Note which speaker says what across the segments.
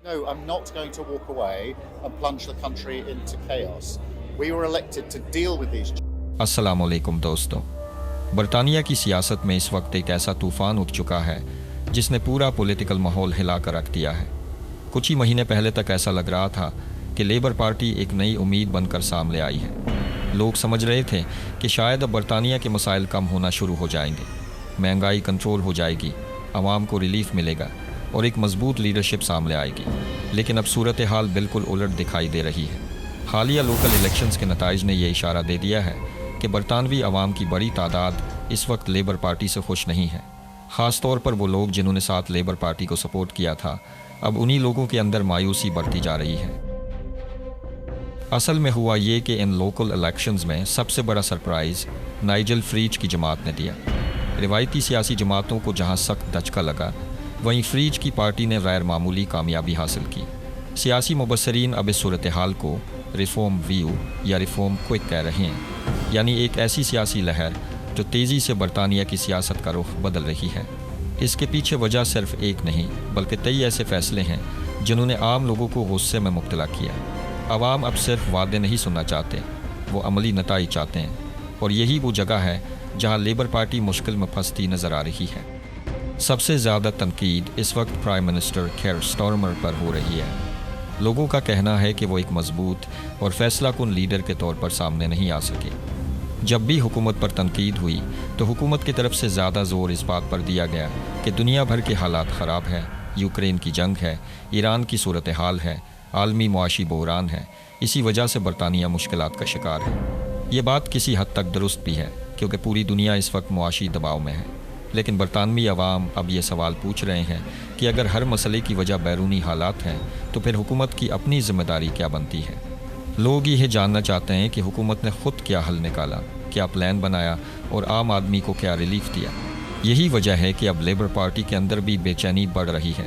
Speaker 1: No, I'm not going to walk away and plunge the country into chaos. We were elected to deal with these.
Speaker 2: अस्सलाम वालेकुम दोस्तों, बरतानिया की सियासत में इस वक्त एक ऐसा तूफ़ान उठ चुका है जिसने पूरा पॉलिटिकल माहौल हिला कर रख दिया है। कुछ ही महीने पहले तक ऐसा लग रहा था कि लेबर पार्टी एक नई उम्मीद बनकर सामने आई है। लोग समझ रहे थे कि शायद अब बरतानिया के मसाइल कम होना शुरू हो जाएंगे, महंगाई कंट्रोल हो जाएगी, आवाम को रिलीफ मिलेगा और एक मजबूत लीडरशिप सामने आएगी। लेकिन अब सूरत हाल बिल्कुल उलट दिखाई दे रही है। हालिया लोकल इलेक्शंस के नताइज ने यह इशारा दे दिया है कि बरतानवी आवाम की बड़ी तादाद इस वक्त लेबर पार्टी से खुश नहीं है। ख़ास तौर पर वो लोग जिन्होंने साथ लेबर पार्टी को सपोर्ट किया था, अब उन्हीं लोगों के अंदर मायूसी बढ़ती जा रही है। असल में हुआ ये कि इन लोकल इलेक्शंस में सबसे बड़ा सरप्राइज़ नाइजल फ्रीज की जमात ने दिया। रिवायती सियासी जमातों को जहाँ सख्त धचका लगा, वहीं फ्रीज की पार्टी ने गैर मामूली कामयाबी हासिल की। सियासी मुबस्सरीन अब इस सूरत हाल को रिफॉर्म व्यू या रिफॉर्म क्विक कह रहे हैं, यानी एक ऐसी सियासी लहर जो तेज़ी से बरतानिया की सियासत का रुख बदल रही है। इसके पीछे वजह सिर्फ एक नहीं बल्कि कई ऐसे फैसले हैं जिन्होंने आम लोगों को गुस्से में मुब्तला किया। आवाम अब सिर्फ वादे नहीं सुनना चाहते, वो अमली नताइज चाहते हैं, और यही वो जगह है जहां लेबर पार्टी मुश्किल में फंसती नज़र आ रही है। सबसे ज़्यादा तनकीद इस वक्त प्राइम मिनिस्टर केयर स्टारमर पर हो रही है। लोगों का कहना है कि वो एक मजबूत और फैसला कुन लीडर के तौर पर सामने नहीं आ सके। जब भी हुकूमत पर तनकीद हुई तो हुकूमत की तरफ से ज़्यादा ज़ोर इस बात पर दिया गया कि दुनिया भर के हालात ख़राब हैं, यूक्रेन की जंग है, ईरान की सूरत हाल है, आलमी मुआशी बहरान है, इसी वजह से बरतानिया मुश्किलात का शिकार है। ये बात किसी हद तक दुरुस्त भी है क्योंकि पूरी दुनिया इस वक्त मुआशी दबाव में है। लेकिन बरतानवी अवाम अब ये सवाल पूछ रहे हैं कि अगर हर मसले की वजह बैरूनी हालात हैं तो फिर हुकूमत की अपनी ज़िम्मेदारी क्या बनती है। लोग यह जानना चाहते हैं कि हुकूमत ने ख़ुद क्या हल निकाला, क्या प्लान बनाया और आम आदमी को क्या रिलीफ दिया। यही वजह है कि अब लेबर पार्टी के अंदर भी बेचैनी बढ़ रही है।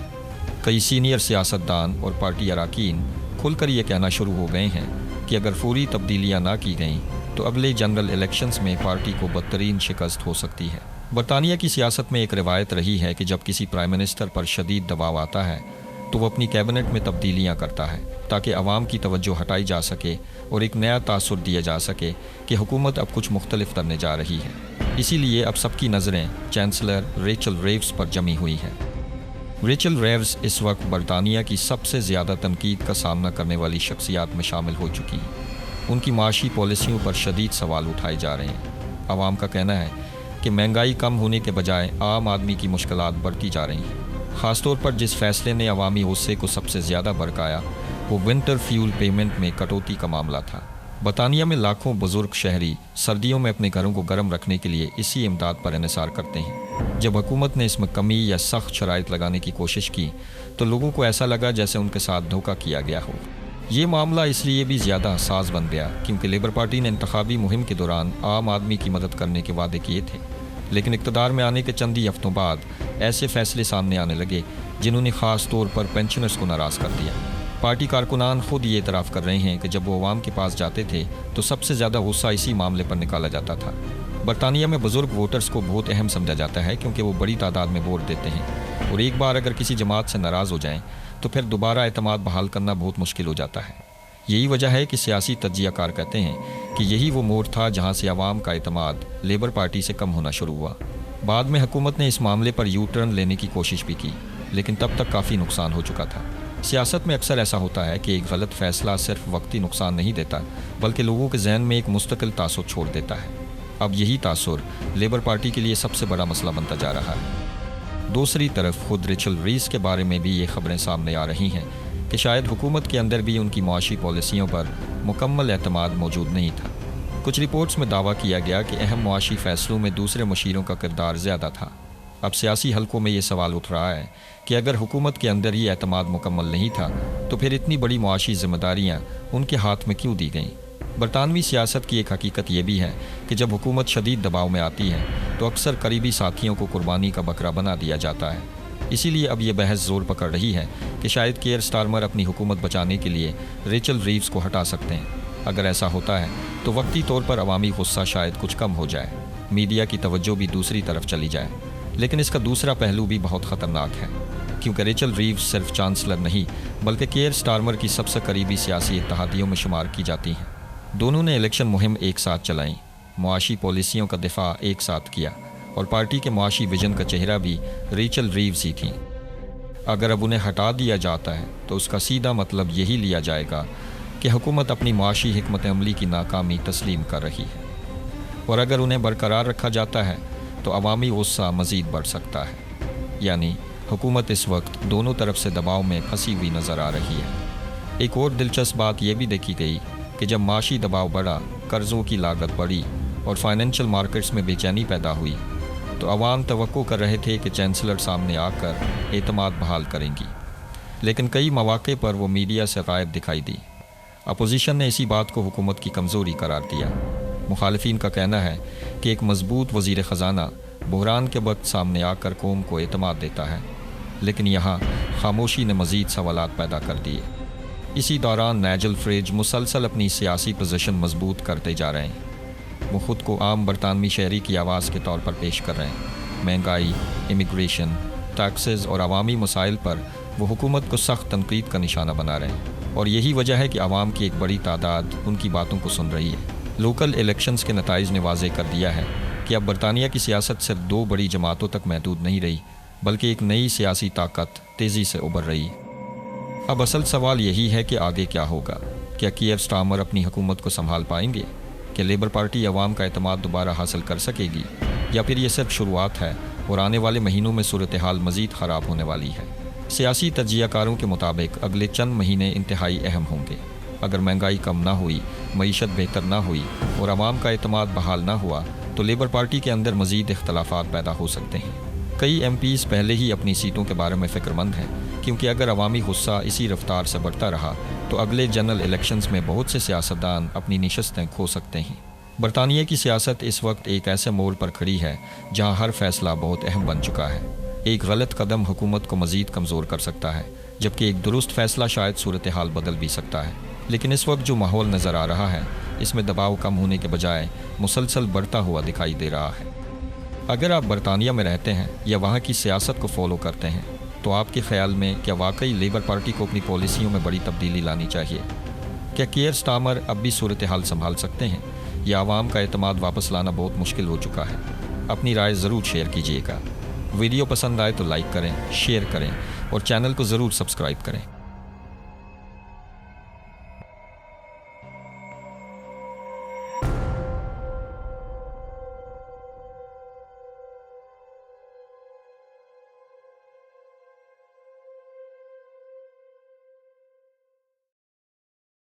Speaker 2: कई सीनियर सियासतदान और पार्टी अरकान खुलकर ये कहना शुरू हो गए हैं कि अगर फौरी तब्दीलियाँ ना की गईं तो अगले जनरल इलेक्शंस में पार्टी को बदतरीन शिकस्त हो सकती है। बरतानिया की सियासत में एक रिवायत रही है कि जब किसी प्राइम मिनिस्टर पर शदीद दबाव आता है तो वो अपनी कैबिनेट में तब्दीलियां करता है ताकि आवाम की तवज्जो हटाई जा सके और एक नया तासुर दिया जा सके कि हुकूमत अब कुछ मुख्तलिफ करने जा रही है। इसीलिए अब सबकी नज़रें चांसलर रेचल रेव्स पर जमी हुई हैं। रेचल रेव्स इस वक्त बरतानिया की सबसे ज़्यादा तनकीद का सामना करने वाली शख्सियात में शामिल हो चुकी हैं। उनकी माशी पॉलिसियों पर शदीद सवाल उठाए जा रहे हैं। आवाम का कहना है कि महंगाई कम होने के बजाय आम आदमी की मुश्किलात बढ़ती जा रही हैं। ख़ासतौर पर जिस फैसले ने अवामी गुस्से को सबसे ज़्यादा भड़काया वो विंटर फ्यूल पेमेंट में कटौती का मामला था। बरतानिया में लाखों बुजुर्ग शहरी सर्दियों में अपने घरों को गर्म रखने के लिए इसी इमदाद पर इन्हिसार करते हैं। जब हुकूमत ने इसमें कमी या सख्त शराइत लगाने की कोशिश की तो लोगों को ऐसा लगा जैसे उनके साथ धोखा किया गया हो। ये मामला इसलिए भी ज़्यादा हसास बन गया क्योंकि लेबर पार्टी ने इंतखाबी मुहिम के दौरान आम आदमी की मदद करने के वादे किए थे, लेकिन इक़्तिदार में आने के चंद ही हफ्तों बाद ऐसे फैसले सामने आने लगे जिन्होंने ख़ास तौर पर पेंशनर्स को नाराज़ कर दिया। पार्टी कारकुनान खुद ये इतराफ़ कर रहे हैं कि जब वो अवाम के पास जाते थे तो सबसे ज़्यादा गुस्सा इसी मामले पर निकाला जाता था। बरतानिया में बुज़ुर्ग वोटर्स को बहुत अहम समझा जाता है क्योंकि वो बड़ी तादाद में वोट देते हैं और एक बार अगर किसी जमात से नाराज़ हो जाएँ तो फिर दोबारा एतमाद बहाल करना बहुत मुश्किल हो जाता है। यही वजह है कि सियासी तज्जियाकार कहते हैं कि यही वो मोड़ था जहां से अवाम का एतमाद लेबर पार्टी से कम होना शुरू हुआ। बाद में हुकूमत ने इस मामले पर यू टर्न लेने की कोशिश भी की, लेकिन तब तक काफ़ी नुकसान हो चुका था। सियासत में अक्सर ऐसा होता है कि एक गलत फ़ैसला सिर्फ वक्ती नुकसान नहीं देता बल्कि लोगों के जहन में एक मुस्तकिल तासुर छोड़ देता है। अब यही तासुर लेबर पार्टी के लिए सबसे बड़ा मसला बनता जा रहा है। दूसरी तरफ खुद रेचल रेव्स के बारे में भी ये खबरें सामने आ रही हैं कि शायद हुकूमत के अंदर भी उनकी मुआशी पॉलिसियों पर मुकम्मल एतमाद मौजूद नहीं था। कुछ रिपोर्ट्स में दावा किया गया कि अहम मुआशी फ़ैसलों में दूसरे मुशीरों का किरदार ज़्यादा था। अब सियासी हलकों में ये सवाल उठ रहा है कि अगर हुकूमत के अंदर ही एतमाद मुकम्मल नहीं था तो फिर इतनी बड़ी मुआशी ज़िम्मेदारियाँ उनके हाथ में क्यों दी गईं। बरतानवी सियासत की एक हकीकत ये भी है कि जब हुकूमत शदीद दबाव में आती है तो अक्सर करीबी साथियों को कुर्बानी का बकरा बना दिया जाता है। इसीलिए अब ये बहस ज़ोर पकड़ रही है कि शायद केयर स्टारमर अपनी हुकूमत बचाने के लिए रेचल रेव्स को हटा सकते हैं। अगर ऐसा होता है तो वक्ती तौर पर अवामी गुस्सा शायद कुछ कम हो जाए, मीडिया की तवज्जो भी दूसरी तरफ चली जाए। लेकिन इसका दूसरा पहलू भी बहुत ख़तरनाक है। کیونکہ ریچل ریوز صرف چانسلر نہیں بلکہ کیئر سٹارمر کی سب سے قریبی سیاسی اتحادیوں میں شمار کی جاتی ہیں۔ دونوں نے الیکشن مہم ایک ساتھ چلائیں، معاشی پالیسیوں کا دفاع ایک ساتھ کیا اور پارٹی کے معاشی ویژن کا چہرہ بھی ریچل ریوز ہی تھیں۔ اگر اب انہیں ہٹا دیا جاتا ہے تو اس کا سیدھا مطلب یہی لیا جائے گا کہ حکومت اپنی معاشی حکمت عملی کی ناکامی تسلیم کر رہی ہے، اور اگر انہیں برقرار رکھا جاتا ہے تو عوامی غصہ مزید بڑھ سکتا ہے۔ یعنی حکومت اس وقت دونوں طرف سے دباؤ میں پھنسی ہوئی نظر آ رہی ہے۔ ایک اور دلچسپ بات یہ بھی دیکھی گئی کہ جب معاشی دباؤ بڑھا، قرضوں کی لاگت بڑھی اور فائنینشیل مارکیٹس میں بے چینی پیدا ہوئی تو عوام توقع کر رہے تھے کہ چانسلر سامنے آ کر اعتماد بحال کریں گی، لیکن کئی مواقع پر وہ میڈیا سے غائب دکھائی دی۔ اپوزیشن نے اسی بات کو حکومت کی کمزوری قرار دیا۔ مخالفین کا کہنا ہے کہ ایک مضبوط وزیر خزانہ بحران کے وقت سامنے آ کر قوم کو اعتماد دیتا ہے، لیکن یہاں خاموشی نے مزید سوالات پیدا کر دیے۔ اسی دوران نائجل فریج مسلسل اپنی سیاسی پوزیشن مضبوط کرتے جا رہے ہیں۔ وہ خود کو عام برطانوی شہری کی آواز کے طور پر پیش کر رہے ہیں۔ مہنگائی، امیگریشن، ٹیکسز اور عوامی مسائل پر وہ حکومت کو سخت تنقید کا نشانہ بنا رہے ہیں، اور یہی وجہ ہے کہ عوام کی ایک بڑی تعداد ان کی باتوں کو سن رہی ہے۔ لوکل الیکشنز کے نتائج نے واضح کر دیا ہے کہ اب برطانیہ کی سیاست صرف دو بڑی جماعتوں تک محدود نہیں رہی، بلکہ ایک نئی سیاسی طاقت تیزی سے ابھر رہی ہے۔ اب اصل سوال یہی ہے کہ آگے کیا ہوگا؟ کیا کیئر سٹارمر اپنی حکومت کو سنبھال پائیں گے؟ کہ لیبر پارٹی عوام کا اعتماد دوبارہ حاصل کر سکے گی، یا پھر یہ صرف شروعات ہے اور آنے والے مہینوں میں صورتحال مزید خراب ہونے والی ہے؟ سیاسی تجزیہ کاروں کے مطابق اگلے چند مہینے انتہائی اہم ہوں گے۔ اگر مہنگائی کم نہ ہوئی، معیشت بہتر نہ ہوئی اور عوام کا اعتماد بحال نہ ہوا تو لیبر پارٹی کے اندر مزید اختلافات پیدا ہو سکتے ہیں۔ کئی ایم پیز پہلے ہی اپنی سیٹوں کے بارے میں فکر مند ہیں، کیونکہ اگر عوامی غصہ اسی رفتار سے بڑھتا رہا تو اگلے جنرل الیکشنز میں بہت سے سیاستدان اپنی نشستیں کھو سکتے ہیں۔ برطانیہ کی سیاست اس وقت ایک ایسے موڑ پر کھڑی ہے جہاں ہر فیصلہ بہت اہم بن چکا ہے۔ ایک غلط قدم حکومت کو مزید کمزور کر سکتا ہے، جبکہ ایک درست فیصلہ شاید صورتحال بدل بھی سکتا ہے۔ لیکن اس وقت جو ماحول نظر آ رہا ہے، اس میں دباؤ کم ہونے کے بجائے مسلسل بڑھتا ہوا دکھائی دے رہا ہے۔ اگر آپ برطانیہ میں رہتے ہیں یا وہاں کی سیاست کو فالو کرتے ہیں تو آپ کے خیال میں کیا واقعی لیبر پارٹی کو اپنی پالیسیوں میں بڑی تبدیلی لانی چاہیے؟ کیا کیئر سٹارمر اب بھی صورتحال سنبھال سکتے ہیں، یا عوام کا اعتماد واپس لانا بہت مشکل ہو چکا ہے؟ اپنی رائے ضرور شیئر کیجیے گا۔ ویڈیو پسند آئے تو لائک کریں، شیئر کریں اور چینل کو ضرور سبسکرائب کریں۔